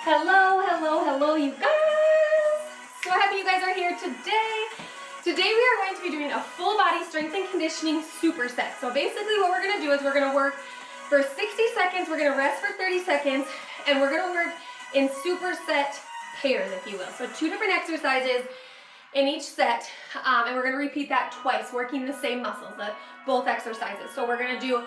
Hello, hello, hello, you guys. So happy you guys are here today. Today we are going to be doing a full body strength and conditioning superset. So basically what we're going to do is we're going to work for 60 seconds, we're going to rest for 30 seconds, and we're going to work in superset pairs, if you will. So 2 different exercises in each set, and we're going to repeat that twice, working the same muscles, both exercises. So we're going to do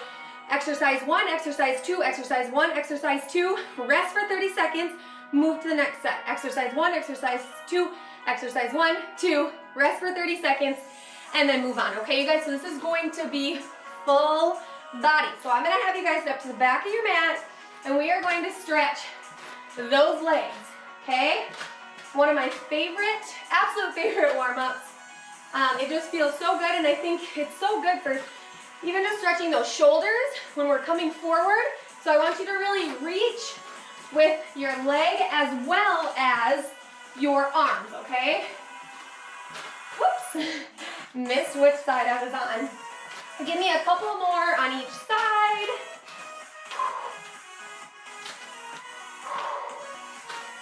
exercise 1, exercise 2, exercise 1, exercise 2, rest for 30 seconds, move to the next set. Exercise 1, exercise 2, exercise 1, 2, rest for 30 seconds, and then move on. Okay, you guys, so this is going to be full body. So I'm gonna have you guys up to the back of your mat, and we are going to stretch those legs, okay? One of my favorite, absolute favorite warm-ups. It just feels so good, and I think it's so good for even just stretching those shoulders when we're coming forward. So I want you to really reach with your leg as well as your arms, okay? Whoops, missed which side I was on. Give me a couple more on each side.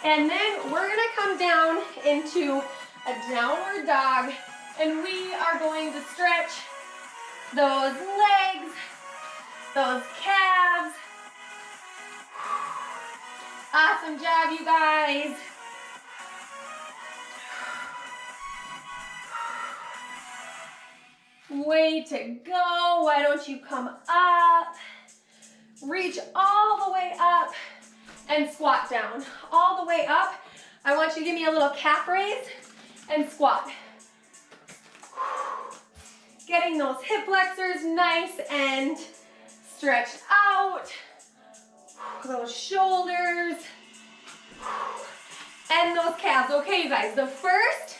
And then we're gonna come down into a downward dog, and we are going to stretch those legs, those calves. Awesome job, you guys. Way to go. Why don't you come up, reach all the way up, and squat down. All the way up. I want you to give me a little calf raise and squat. Getting those hip flexors nice and stretched out. Those shoulders. And those calves. Okay, you guys, the first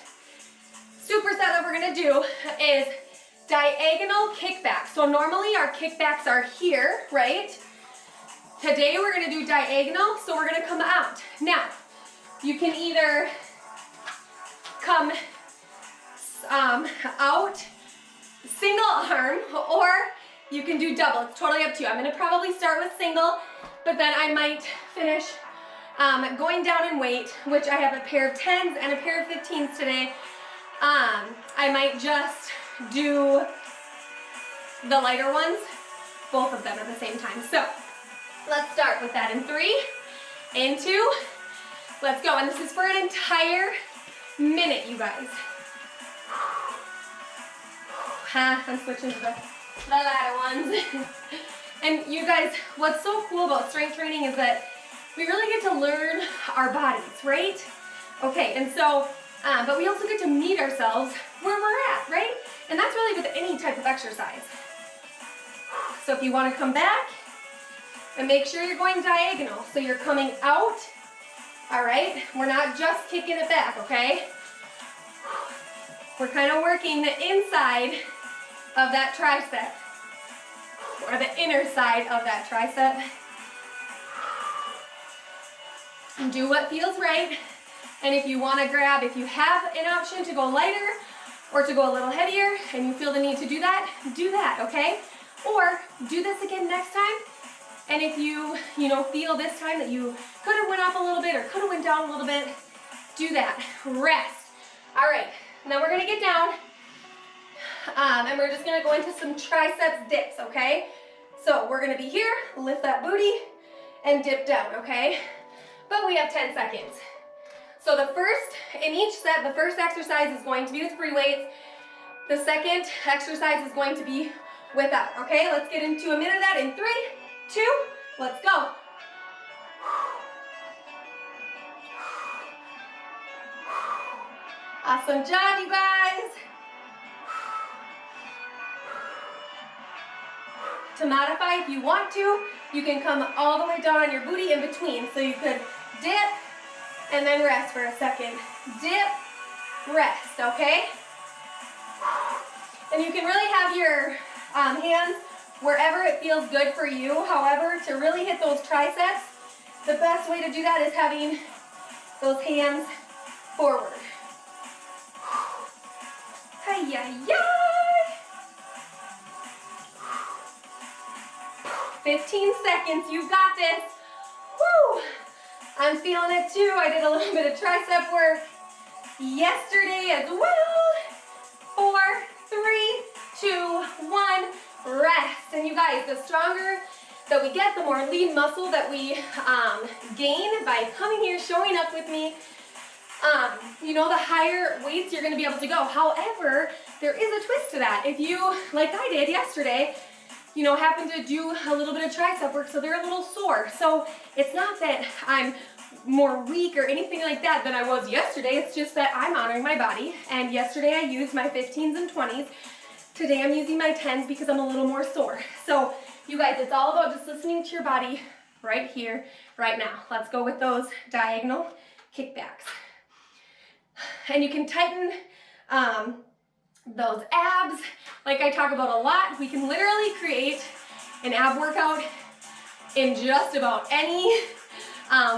superset that we're gonna do is diagonal kickback. So normally our kickbacks are here, right? Today we're gonna do diagonal, so we're gonna come out. Now, you can either come out single arm, or you can do double. It's totally up to you. I'm gonna probably start with single, but then I might finish going down in weight, which I have a pair of 10s and a pair of 15s today. I might just do the lighter ones, both of them at the same time. So let's start with that in 3, in 2, let's go. And this is for an entire minute, you guys. I'm switching to the lighter ones. And you guys, what's so cool about strength training is that we really get to learn our bodies, right? Okay, and so, but we also get to meet ourselves where we're at, right? And that's really with any type of exercise. So if you want to come back, and make sure you're going diagonal. So you're coming out, all right? We're not just kicking it back, okay? We're kind of working the inside of that tricep, or the inner side of that tricep. Do what feels right. And if you want to grab, if you have an option to go lighter or to go a little heavier and you feel the need to do that, okay? Or do this again next time. And if you feel this time that you could have went up a little bit or could have went down a little bit, do that. Rest. All right, now we're gonna get down and we're just gonna go into some triceps dips, okay? So we're gonna be here, lift that booty and dip down, okay? But we have 10 seconds. So the first, in each set, the first exercise is going to be with free weights. The second exercise is going to be without, okay? Let's get into a minute of that in 3, 2, let's go. Awesome job, you guys. To modify, if you want to, you can come all the way down on your booty in between. So you could dip and then rest for a second. Dip, rest, okay? And you can really have your hands wherever it feels good for you. However, to really hit those triceps, the best way to do that is having those hands forward. Hi-ya-ya! 15 seconds, you've got this. Woo! I'm feeling it too. I did a little bit of tricep work yesterday as well. 4, 3, 2, 1, rest. And you guys, the stronger that we get, the more lean muscle that we gain by coming here, showing up with me. You know, the higher weights you're gonna be able to go. However, there is a twist to that. If you, like I did yesterday, you know, happen to do a little bit of tricep work, so they're a little sore. So it's not that I'm more weak or anything like that than I was yesterday. It's just that I'm honoring my body. And yesterday I used my 15s and 20s. Today I'm using my 10s because I'm a little more sore. So you guys, it's all about just listening to your body right here, right now. Let's go with those diagonal kickbacks. And you can tighten those abs. Like I talk about a lot, we can literally create an ab workout in just about any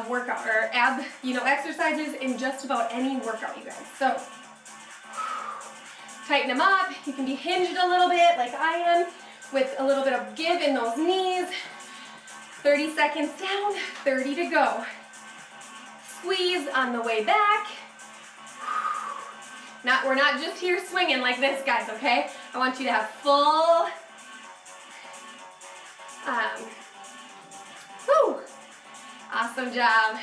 workout, or ab, you know, exercises in just about any workout, you guys. So tighten them up. You can be hinged a little bit like I am, with a little bit of give in those knees. 30 seconds down, 30 to go. Squeeze on the way back. We're not just here swinging like this, guys, okay? I want you to have full, awesome job.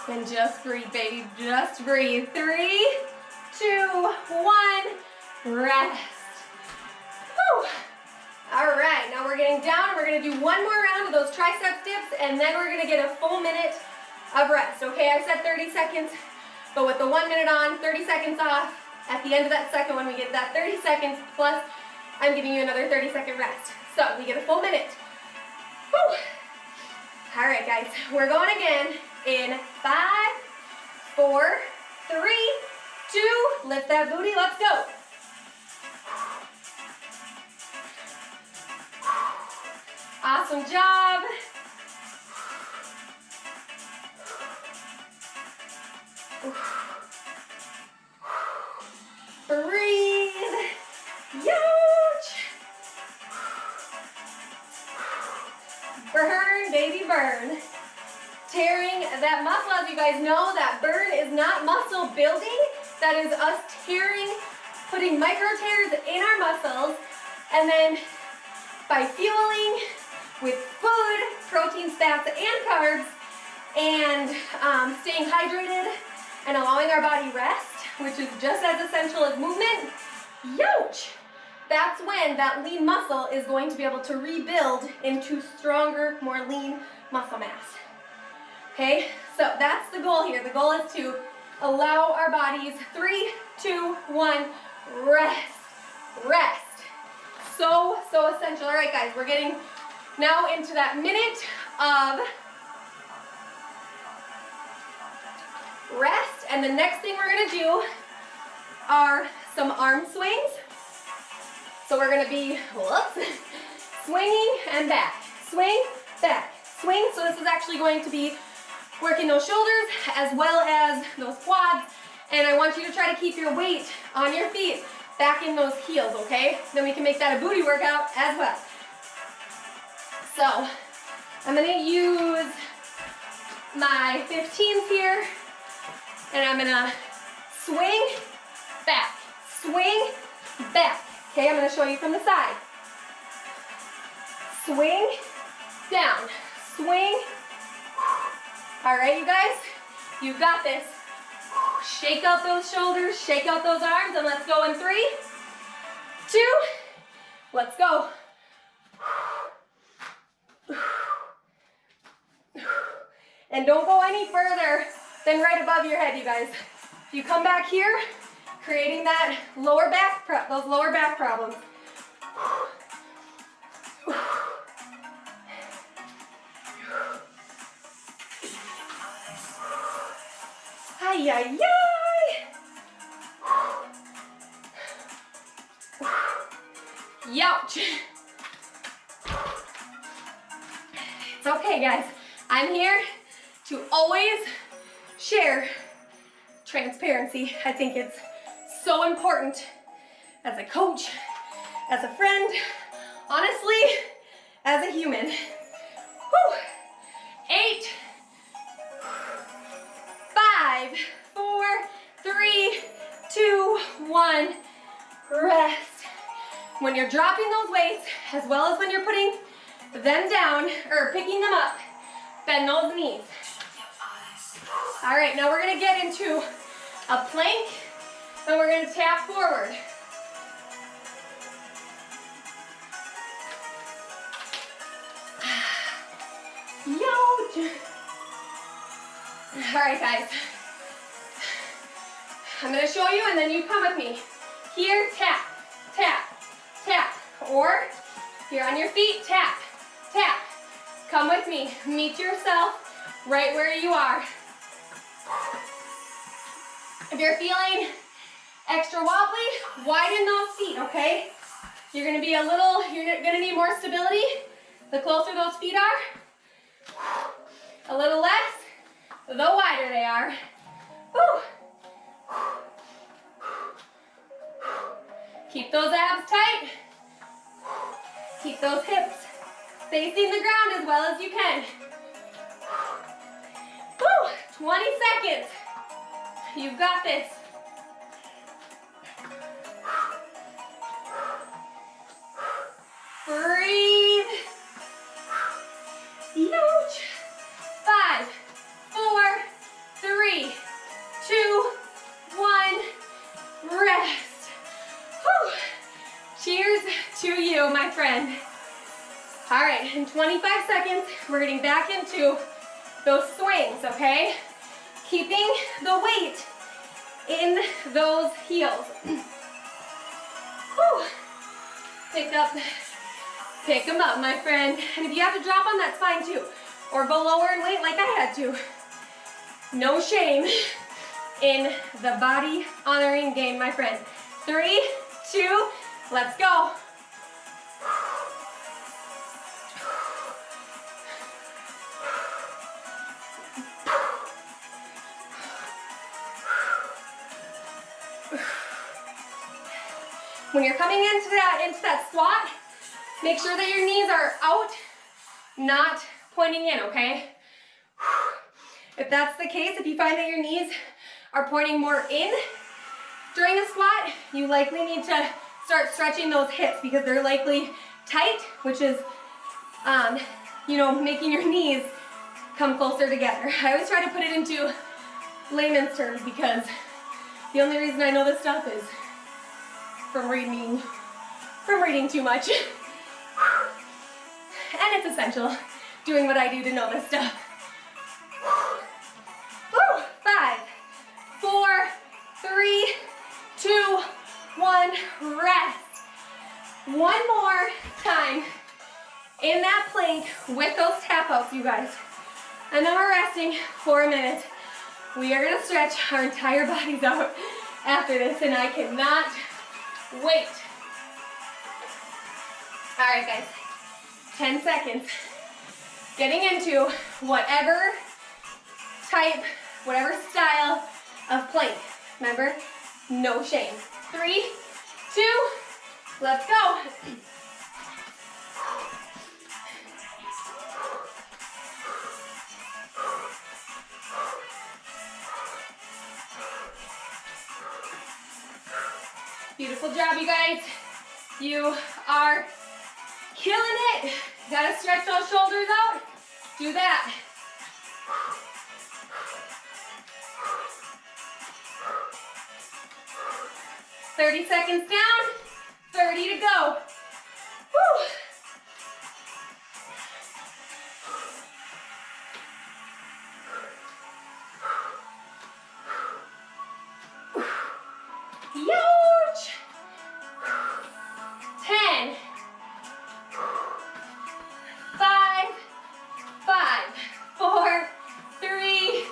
And just breathe, baby, just breathe. 3, 2, 1, rest. Whew. All right, now we're getting down, and we're gonna do one more round of those tricep dips, and then we're gonna get a full minute of rest, okay? I said 30 seconds, but with the 1 minute on, 30 seconds off, at the end of that second one, we get that 30 seconds, plus I'm giving you another 30-second rest. So we get a full minute. Whew. All right, guys, we're going again in 5, 4, 3, 2, lift that booty, let's go. Awesome job. Breathe. Youch. Burn, baby, burn. Tearing that muscle, as you guys know, that burn is not muscle building. That is us tearing, putting micro tears in our muscles, and then by fueling with food, proteins, fats, and carbs, and staying hydrated and allowing our body rest, which is just as essential as movement, youch! That's when that lean muscle is going to be able to rebuild into stronger, more lean muscle mass. Okay, so that's the goal here. The goal is to allow our bodies, 3, 2, 1, rest, rest. So essential. All right, guys, we're getting now into that minute of rest, and the next thing we're gonna do are some arm swings. So we're gonna be, swinging and back, swing, back, swing. So this is actually going to be working those shoulders as well as those quads, and I want you to try to keep your weight on your feet back in those heels, okay? Then we can make that a booty workout as well. So I'm gonna use my 15s here, and I'm gonna swing, back, swing, back. Okay, I'm gonna show you from the side. Swing, down, swing. All right, you guys, you got this. Shake out those shoulders, shake out those arms, and let's go in 3, 2, let's go. And don't go any further than right above your head, you guys. If you come back here, creating that lower back, those lower back problems. Ay, ay, ay. Youch. It's okay, guys. I'm here to always share transparency. I think it's so important as a coach, as a friend, honestly, as a human. Whew. 8, 5, 4, 3, 2, 1. Rest. When you're dropping those weights, as well as when you're putting them down, or picking them up, bend those knees. All right, now we're gonna get into a plank, and we're gonna tap forward. Yo. All right, guys. I'm gonna show you, and then you come with me. Here, tap, tap, tap. Or, you're on your feet, tap, tap. Come with me. Meet yourself right where you are. If you're feeling extra wobbly, widen those feet, okay? You're gonna need more stability the closer those feet are. A little less, the wider they are. Woo. Keep those abs tight. Keep those hips facing the ground as well as you can. Woo. 20 seconds. You've got this. Breathe. Huge. 5, 4, 3, 2, 1. Rest. Whew. Cheers to you, my friend. All right, in 25 seconds, we're getting back into those swings, okay? Keeping the weight in those heels. Whew. Pick them up, my friend. And if you have to drop them, that's fine too. Or go lower in weight like I had to. No shame in the body honoring game, my friend. 3, 2, let's go. When you're coming into that squat, make sure that your knees are out, not pointing in, okay? If that's the case, if you find that your knees are pointing more in during a squat, you likely need to start stretching those hips because they're likely tight, which is, making your knees come closer together. I always try to put it into layman's terms because the only reason I know this stuff is from reading too much. And it's essential doing what I do to know this stuff. 5, 4, 3, 2, 1, rest. One more time in that plank with those tap outs, you guys. And then we're resting for a minute. We are gonna stretch our entire bodies out after this, and I cannot wait. All right, guys, 10 seconds. Getting into whatever type, whatever style of plank. Remember, no shame. 3, 2, let's go. Beautiful job, you guys. You are killing it. Gotta stretch those shoulders out. Do that. "30 seconds down, 30 to go. Woo. Huge. 10, 5, 4, 3,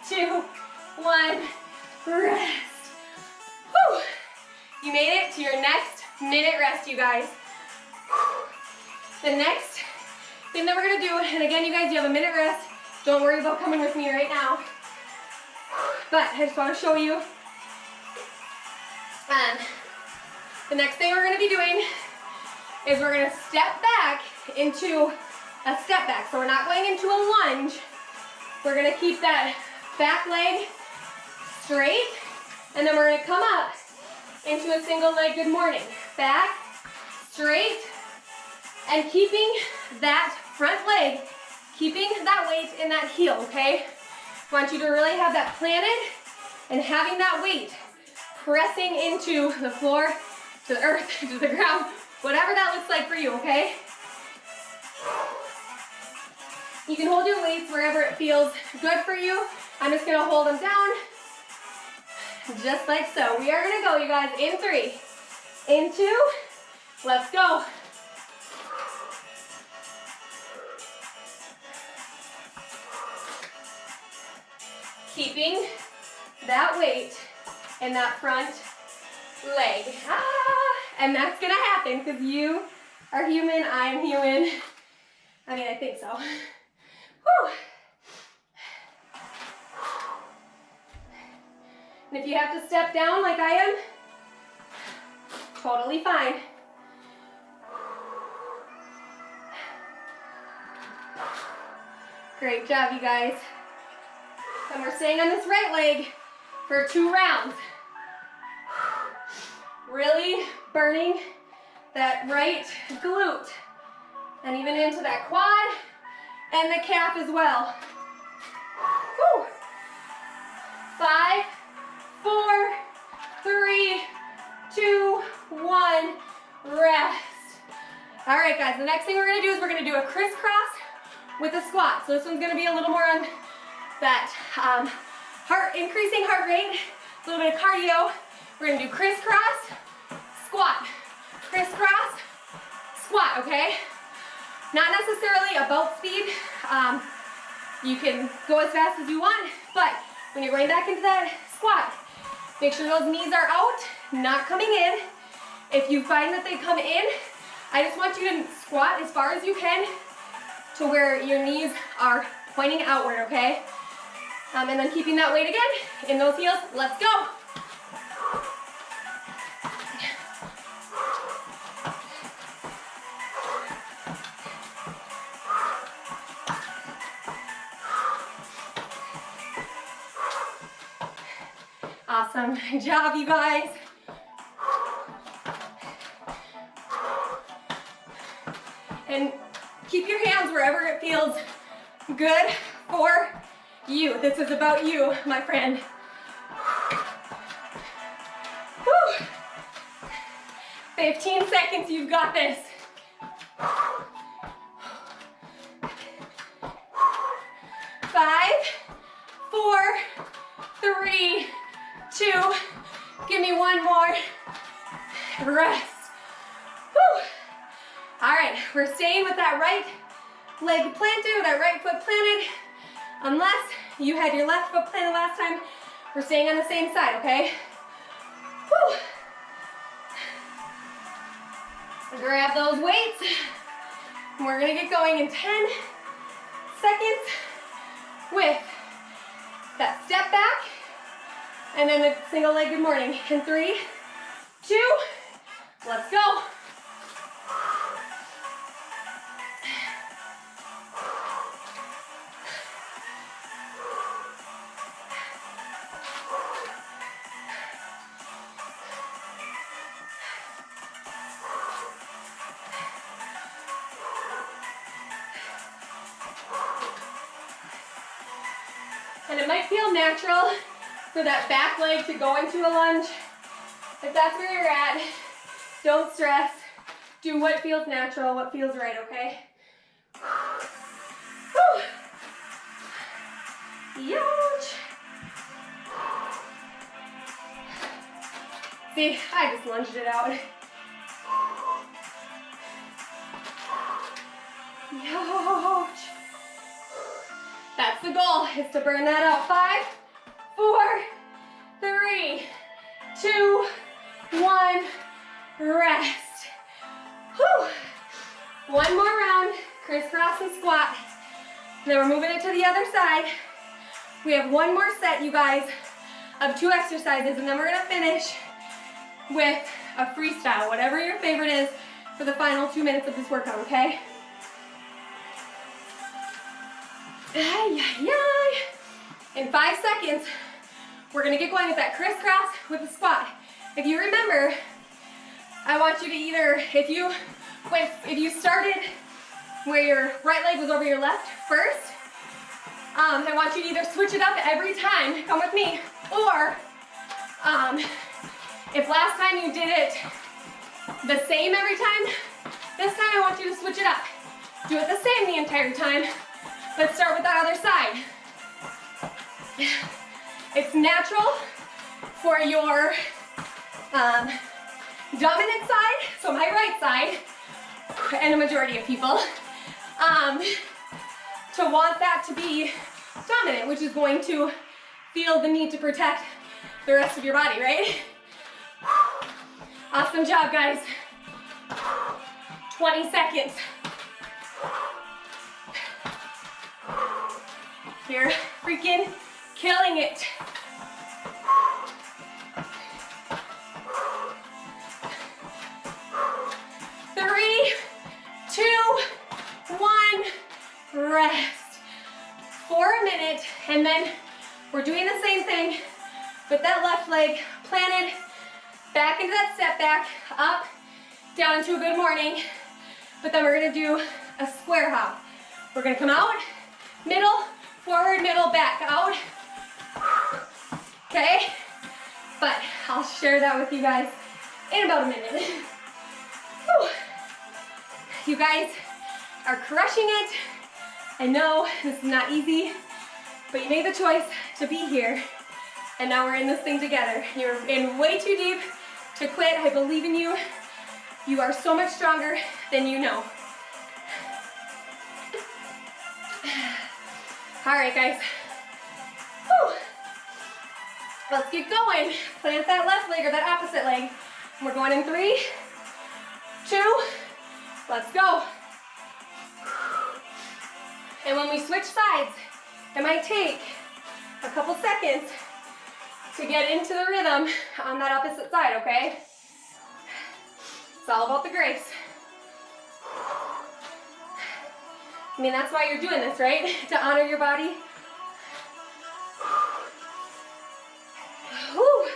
2, 1, rest. Whew. You made it to your next minute rest, you guys. The next thing that we're gonna do, and again, you guys, you have a minute rest. Don't worry about coming with me right now. But I just wanna show you the next thing we're gonna be doing is we're gonna step back into a step back. So we're not going into a lunge. We're gonna keep that back leg straight, and then we're gonna come up into a single leg good morning. Back, straight, and keeping that front leg, keeping that weight in that heel, okay? I want you to really have that planted and having that weight pressing into the floor, to the earth, to the ground, whatever that looks like for you, okay? You can hold your weights wherever it feels good for you. I'm just gonna hold them down, just like so. We are gonna go, you guys, in 3, in 2, let's go. Keeping that weight in that front leg. And that's gonna happen because you are human, I am human. I mean, I think so. Whew. And if you have to step down like I am, totally fine. Great job, you guys. And we're staying on this right leg for 2 rounds. Really burning that right glute and even into that quad and the calf as well. Whew. 5, 4, 3, 2, 1, rest. All right, guys, the next thing we're gonna do is we're gonna do a crisscross with a squat. So this one's gonna be a little more on that increasing heart rate, a little bit of cardio. We're gonna do crisscross, squat, crisscross, squat, okay? Not necessarily a boat speed. You can go as fast as you want, but when you're going back into that squat, make sure those knees are out, not coming in. If you find that they come in, I just want you to squat as far as you can to where your knees are pointing outward, okay? And then keeping that weight again in those heels. Let's go. Awesome job, you guys. And keep your hands wherever it feels good for you. This is about you, my friend. Whew. 15 seconds, you've got this. 5, 4, 3, 2, give me one more. Rest. Whew. All right, we're staying with that right leg planted, that right foot planted. Unless you had your left foot planted last time, we're staying on the same side, okay? Whew. Grab those weights. And we're gonna get going in 10 seconds with that step back and then the single leg good morning. In 3, 2, let's go. And it might feel natural for that back leg to go into a lunge. If that's where you're at, don't stress. Do what feels natural, what feels right, okay? Whew. Youch. See, I just lunged it out. Youch. That's the goal, is to burn that out. 5, 4, 3, 2, 1, rest. Whew. One more round, crisscross and squat. Then we're moving it to the other side. We have one more set, you guys, of 2 exercises, and then we're gonna finish with a freestyle, whatever your favorite is. for the final 2 minutes of this workout, okay? In 5 seconds, we're gonna get going with that crisscross with the squat. If you remember, I want you to either, if you started where your right leg was over your left first, I want you to either switch it up every time, come with me, or if last time you did it the same every time, this time I want you to switch it up. Do it the same the entire time. Let's start with that other side. It's natural for your dominant side, so my right side, and a majority of people, to want that to be dominant, which is going to feel the need to protect the rest of your body, right? Awesome job, guys. 20 seconds. You're freaking killing it. Three, two, one, rest. For a minute, and then we're doing the same thing with that left leg planted, back into that step back, up, down into a good morning, but then we're gonna do a square hop. We're gonna come out, middle, forward, middle, back, out. Okay? But I'll share that with you guys in about a minute. Whew. You guys are crushing it. I know this is not easy, but you made the choice to be here, and now we're in this thing together. You're in way too deep to quit. I believe in you. You are so much stronger than you know. All right, guys. Whew. Let's get going. Plant that left leg or that opposite leg. We're going in 3, 2, let's go. And when we switch sides, it might take a couple seconds to get into the rhythm on that opposite side, okay? It's all about the grace. I mean, that's why you're doing this, right? To honor your body. Whew.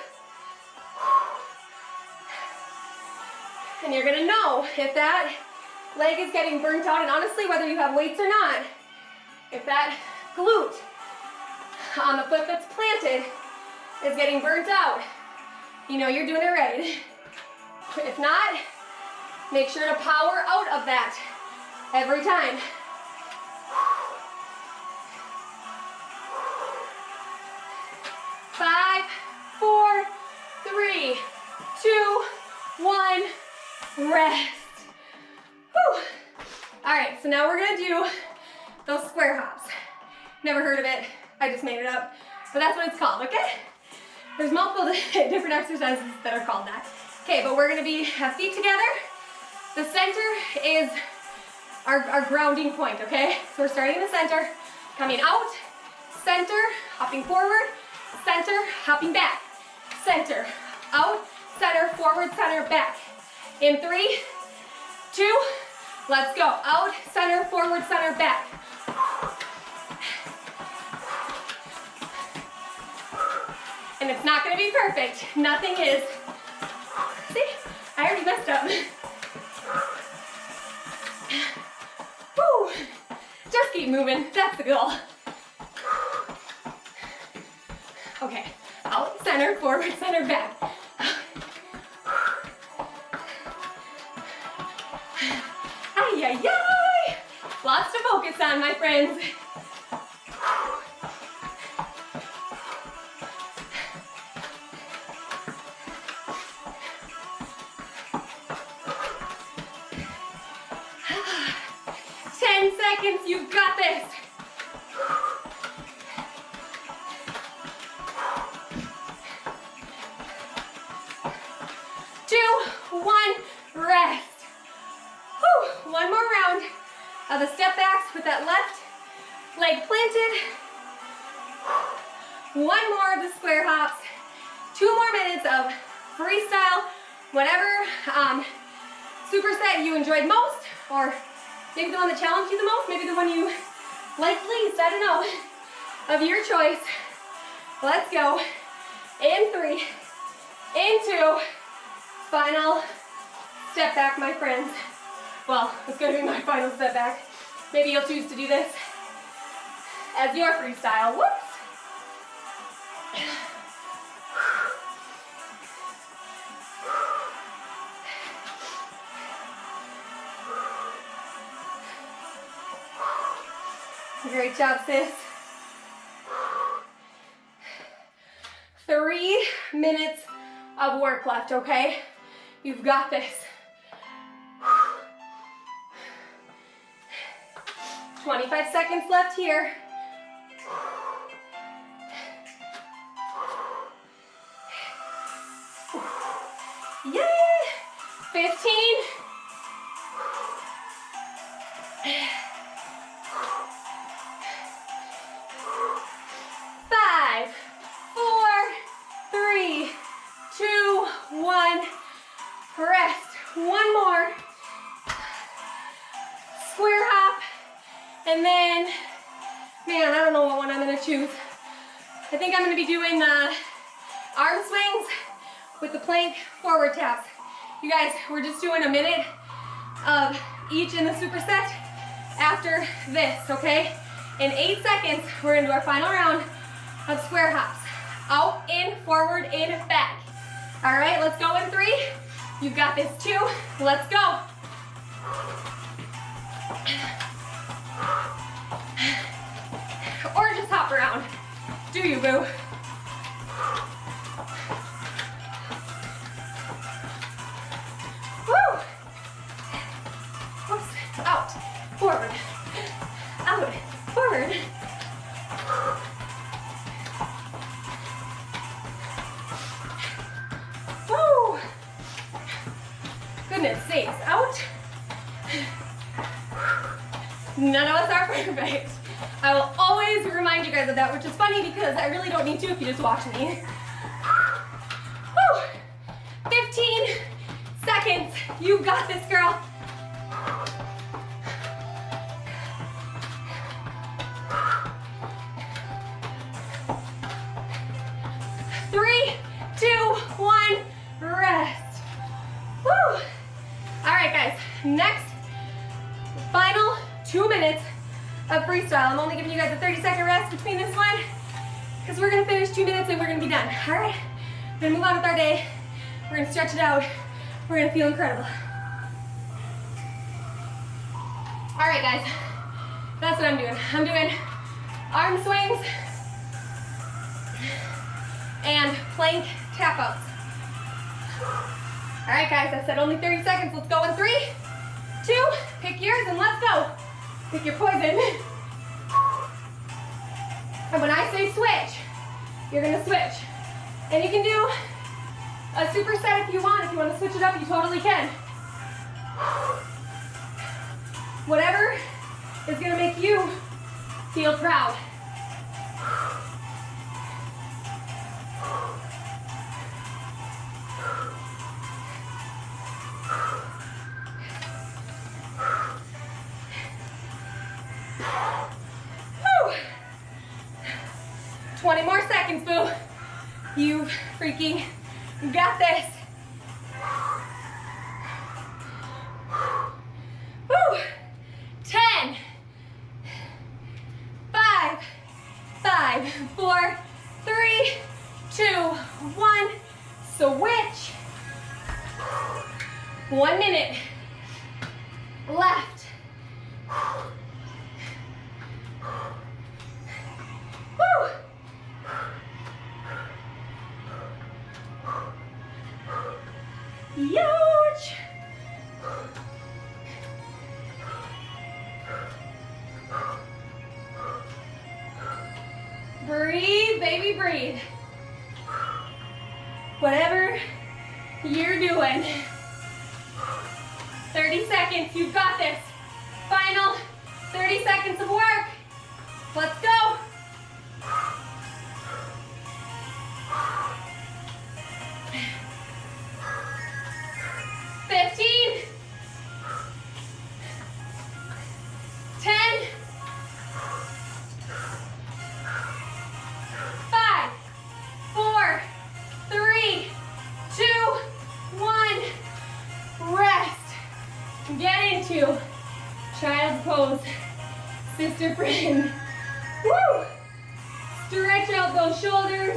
And you're gonna know if that leg is getting burnt out, and honestly, whether you have weights or not, if that glute on the foot that's planted is getting burnt out, you know you're doing it right. If not, make sure to power out of that every time. Five, 4, 3, 2, 1, rest. Whew. All right, so now we're gonna do those square hops. Never heard of it, I just made it up, but that's what it's called, okay? There's multiple different exercises that are called that. Okay, but we're gonna be feet together. The center is our grounding point, okay? So we're starting in the center, coming out, center, hopping forward, center, hopping back, center, out, center, forward, center, back. In 3, 2, let's go. Out, center, forward, center, back. And it's not gonna be perfect. Nothing is. See, I already messed up. Woo. Just keep moving, that's the goal. Okay, out, center, forward, center, back. Ay, ay, ay. Lots to focus on, my friends. 10 seconds, you've got this. Rest. Whew. One more round of the step backs with that left leg planted. One more of the square hops. 2 more minutes of freestyle, whatever superset you enjoyed most, or maybe the one that challenged you the most, maybe the one you liked least, I don't know, of your choice. Let's go. In 3, in 2, final step back, my friends. Well, it's gonna be my final step back. Maybe you'll choose to do this as your freestyle. Whoops. Great job, sis. 3 minutes of work left, okay? You've got this. 25 seconds left here. Yay! 15. 5, 4, 3, 2, 1. Rest. One more. Square hop. And then, man, I don't know what one I'm gonna choose. I think I'm gonna be doing the arm swings with the plank forward taps. You guys, we're just doing a minute of each in the superset after this, okay? In 8 seconds, we're gonna do our final round of square hops. Out, in, forward, in, back. All right, let's go in 3. You've got this 2. Let's go. Or just hop around. Do you, boo? Woo! Oops. Out, forward, out, forward. Woo! Goodness sakes, out. None of us are perfect. I will always remind you guys of that, which is funny because I really don't need to if you just watch me. Woo! 15 seconds. You've got this, girl. Three, 2, 1, rest. Woo! All right, guys. Next, final 2 minutes of freestyle. I'm only giving you guys a 30-second rest between this one because we're gonna finish 2 minutes and we're gonna be done. All right, we're gonna move on with our day. We're gonna stretch it out. We're gonna feel incredible. All right, guys, that's what I'm doing. I'm doing arm swings and plank tap outs. All right, guys, I said only 30 seconds. Let's go in 3, 2, pick yours and let's go. Pick your poison. And when I say switch, you're gonna switch. And you can do a superset if you want. If you want to switch it up, you totally can. Whatever is gonna make you feel proud. Whew. 20 more seconds, boo. You freaking got this. Whew. 10, 5, 5, 4, 3, 2, 1. Switch. 1 minute left. Woo. Huge. Breathe, baby, breathe. Whatever you're doing. 30 seconds, you've got this. Final 30 seconds of work. Let's go. into child's pose, sister friend. Woo! Stretch out those shoulders.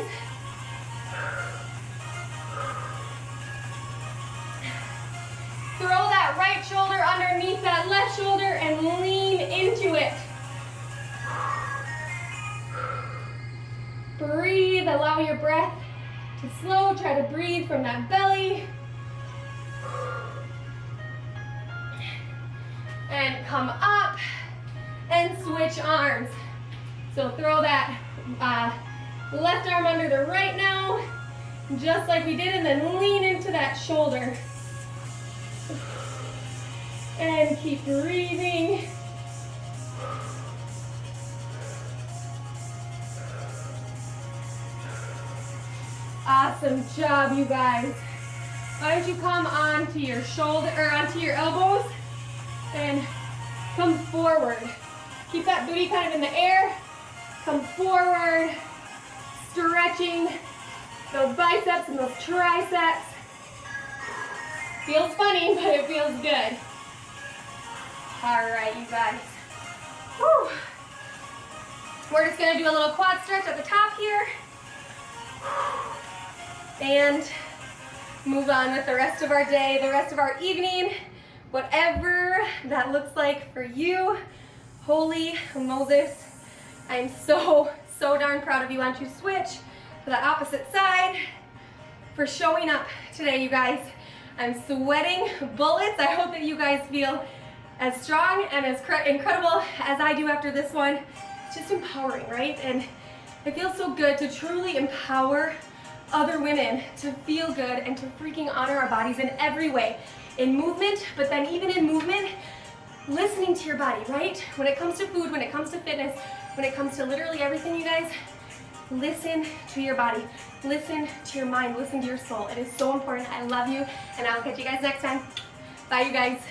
Throw that right shoulder underneath that left shoulder and lean into it. Breathe, allow your breath to slow. Try to breathe from that belly. And come up and switch arms. So throw that left arm under the right now, just like we did, and then lean into that shoulder. And keep breathing. Awesome job, you guys. Why don't you come onto your shoulder or onto your elbows and come forward. Keep that booty kind of in the air. Come forward, stretching those biceps and those triceps. Feels funny, but it feels good. All right, you guys. Whew. We're just gonna do a little quad stretch at the top here. And move on with the rest of our day, the rest of our evening, whatever that looks like for you. Holy Moses, I'm so darn proud of you. Why don't you switch to the opposite side for showing up today, you guys. I'm sweating bullets. I hope that you guys feel as strong and as incredible as I do after this one. It's just empowering, right? And it feels so good to truly empower other women to feel good and to freaking honor our bodies in every way. In movement, but then even in movement, listening to your body, right? When it comes to food, when it comes to fitness, when it comes to literally everything, you guys, listen to your body. Listen to your mind. Listen to your soul. It is so important. I love you, and I'll catch you guys next time. Bye, you guys.